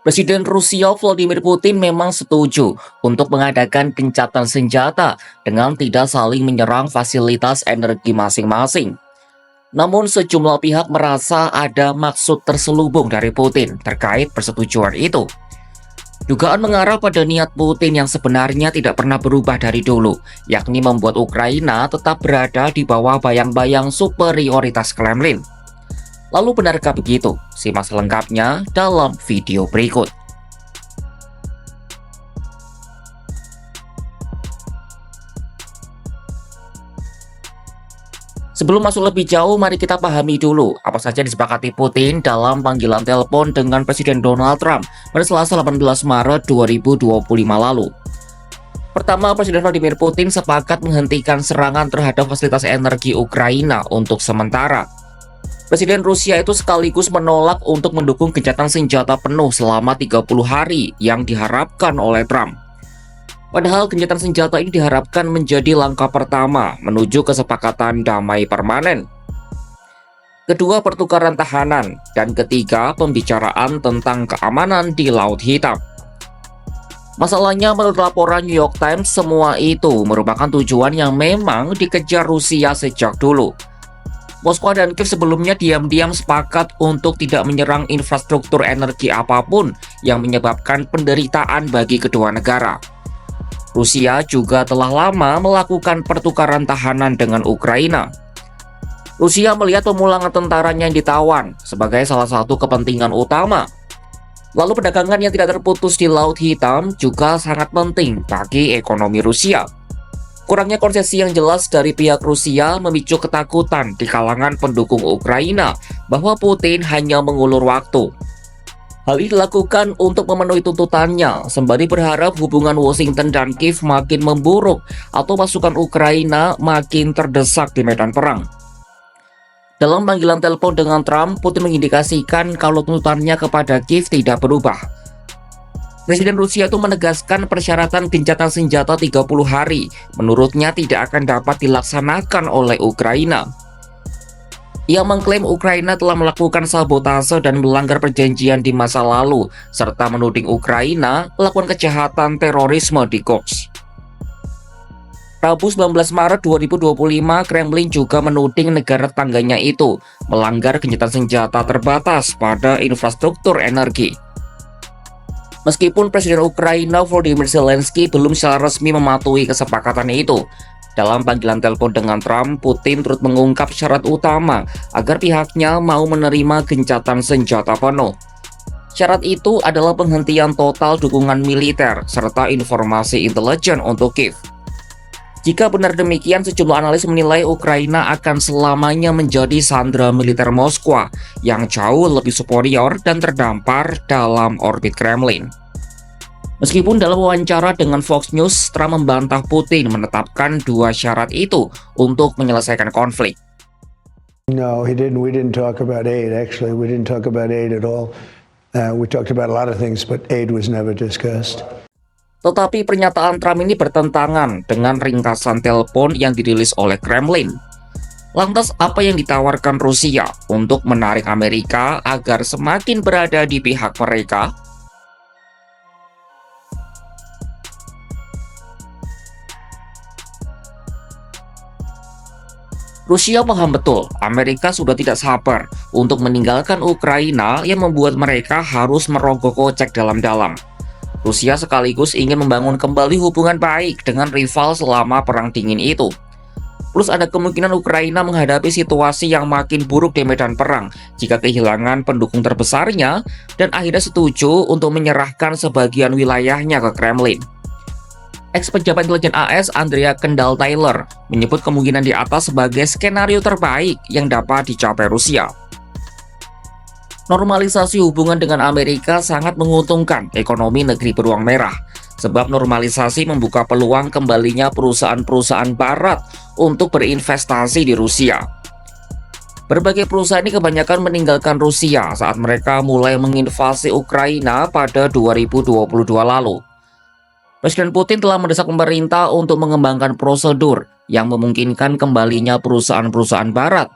Presiden Rusia Vladimir Putin memang setuju untuk mengadakan gencatan senjata dengan tidak saling menyerang fasilitas energi masing-masing. Namun sejumlah pihak merasa ada maksud terselubung dari Putin terkait persetujuan itu. Dugaan mengarah pada niat Putin yang sebenarnya tidak pernah berubah dari dulu, yakni membuat Ukraina tetap berada di bawah bayang-bayang superioritas Kremlin. Lalu benarkah begitu? Simak selengkapnya dalam video berikut. Sebelum masuk lebih jauh, mari kita pahami dulu apa saja disepakati Putin dalam panggilan telepon dengan Presiden Donald Trump pada Selasa 18 Maret 2025 lalu. Pertama, Presiden Vladimir Putin sepakat menghentikan serangan terhadap fasilitas energi Ukraina untuk sementara. Presiden Rusia itu sekaligus menolak untuk mendukung gencatan senjata penuh selama 30 hari yang diharapkan oleh Trump. Padahal gencatan senjata ini diharapkan menjadi langkah pertama menuju kesepakatan damai permanen. Kedua, pertukaran tahanan. Dan ketiga, pembicaraan tentang keamanan di Laut Hitam. Masalahnya, menurut laporan New York Times, semua itu merupakan tujuan yang memang dikejar Rusia sejak dulu. Moskwa dan Kiev sebelumnya diam-diam sepakat untuk tidak menyerang infrastruktur energi apapun yang menyebabkan penderitaan bagi kedua negara. Rusia juga telah lama melakukan pertukaran tahanan dengan Ukraina. Rusia melihat pemulangan tentaranya yang ditawan sebagai salah satu kepentingan utama. Lalu perdagangan yang tidak terputus di Laut Hitam juga sangat penting bagi ekonomi Rusia. Kurangnya konsesi yang jelas dari pihak Rusia memicu ketakutan di kalangan pendukung Ukraina bahwa Putin hanya mengulur waktu. Hal ini dilakukan untuk memenuhi tuntutannya, sembari berharap hubungan Washington dan Kiev makin memburuk atau pasukan Ukraina makin terdesak di medan perang. Dalam panggilan telepon dengan Trump, Putin mengindikasikan kalau tuntutannya kepada Kiev tidak berubah. Presiden Rusia itu menegaskan persyaratan gencatan senjata 30 hari menurutnya tidak akan dapat dilaksanakan oleh Ukraina. Ia mengklaim Ukraina telah melakukan sabotase dan melanggar perjanjian di masa lalu, serta menuding Ukraina melakukan kejahatan terorisme di Kursk. Rabu 19 Maret 2025, Kremlin juga menuding negara tetangganya itu melanggar gencatan senjata terbatas pada infrastruktur energi. Meskipun Presiden Ukraina Volodymyr Zelensky belum secara resmi mematuhi kesepakatan itu, dalam panggilan telepon dengan Trump, Putin turut mengungkap syarat utama agar pihaknya mau menerima gencatan senjata penuh. Syarat itu adalah penghentian total dukungan militer serta informasi intelijen untuk Kiev. Jika benar demikian, sejumlah analis menilai Ukraina akan selamanya menjadi sandera militer Moskwa yang jauh lebih superior dan terdampar dalam orbit Kremlin. Meskipun dalam wawancara dengan Fox News, Trump membantah Putin menetapkan dua syarat itu untuk menyelesaikan konflik. No, he didn't. We didn't talk about aid. Actually, we didn't talk about aid at all. We talked about a lot of things, but aid was never discussed. Tetapi pernyataan Trump ini bertentangan dengan ringkasan telepon yang dirilis oleh Kremlin. Lantas apa yang ditawarkan Rusia untuk menarik Amerika agar semakin berada di pihak mereka? Rusia paham betul Amerika sudah tidak sabar untuk meninggalkan Ukraina yang membuat mereka harus merogoh kocek dalam-dalam. Rusia sekaligus ingin membangun kembali hubungan baik dengan rival selama perang dingin itu. Plus ada kemungkinan Ukraina menghadapi situasi yang makin buruk di medan perang jika kehilangan pendukung terbesarnya dan akhirnya setuju untuk menyerahkan sebagian wilayahnya ke Kremlin. Ex-pejabat intelijen AS Andrea Kendall Taylor menyebut kemungkinan di atas sebagai skenario terbaik yang dapat dicapai Rusia. Normalisasi hubungan dengan Amerika sangat menguntungkan ekonomi negeri beruang merah, sebab normalisasi membuka peluang kembalinya perusahaan-perusahaan barat untuk berinvestasi di Rusia. Berbagai perusahaan ini kebanyakan meninggalkan Rusia saat mereka mulai menginvasi Ukraina pada 2022 lalu. Presiden Putin telah mendesak pemerintah untuk mengembangkan prosedur yang memungkinkan kembalinya perusahaan-perusahaan barat.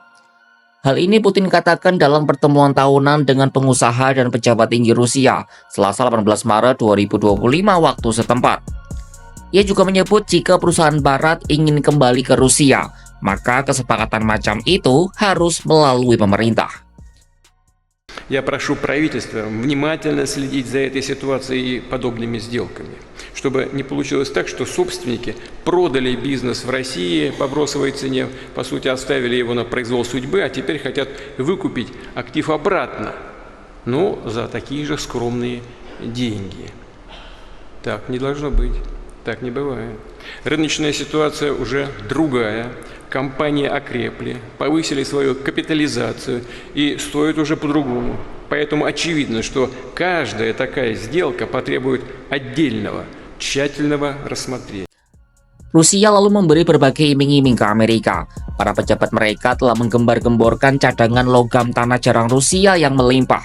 Hal ini Putin katakan dalam pertemuan tahunan dengan pengusaha dan pejabat tinggi Rusia Selasa 18 Maret 2025 waktu setempat. Ia juga menyebut jika perusahaan barat ingin kembali ke Rusia, maka kesepakatan macam itu harus melalui pemerintah. Я прошу правительство внимательно следить за этой ситуацией и подобными сделками, чтобы не получилось так, что собственники продали бизнес в России по бросовой цене, по сути оставили его на произвол судьбы, а теперь хотят выкупить актив обратно, но за такие же скромные деньги. Так не должно быть, так не бывает. Рыночная ситуация уже другая. Компании окрепли, повысили свою капитализацию и стоят уже по-другому. Поэтому очевидно, что каждая такая сделка потребует отдельного, tщательного рассмотрения. Rusia lalu memberi berbagai iming-iming ke Amerika. Para pejabat mereka telah menggembar-gemborkan cadangan logam tanah jarang Rusia yang melimpah.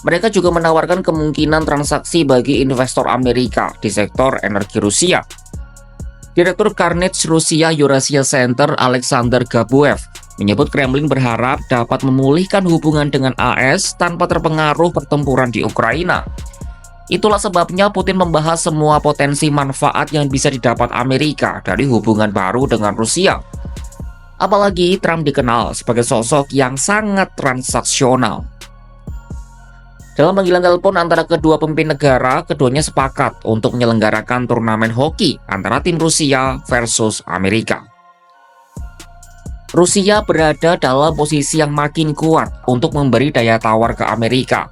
Mereka juga menawarkan kemungkinan transaksi bagi investor Amerika di sektor energi Rusia. Direktur Carnegie Rusia Eurasia Center Alexander Gabuev menyebut Kremlin berharap dapat memulihkan hubungan dengan AS tanpa terpengaruh pertempuran di Ukraina. Itulah sebabnya Putin membahas semua potensi manfaat yang bisa didapat Amerika dari hubungan baru dengan Rusia. Apalagi Trump dikenal sebagai sosok yang sangat transaksional. Dalam panggilan telepon antara kedua pemimpin negara, keduanya sepakat untuk menyelenggarakan turnamen hoki antara tim Rusia versus Amerika. Rusia berada dalam posisi yang makin kuat untuk memberi daya tawar ke Amerika.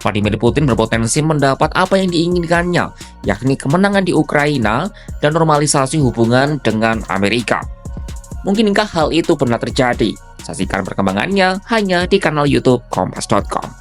Vladimir Putin berpotensi mendapat apa yang diinginkannya, yakni kemenangan di Ukraina dan normalisasi hubungan dengan Amerika. Mungkinkah hal itu benar terjadi? Saksikan perkembangannya hanya di kanal YouTube Kompas.com.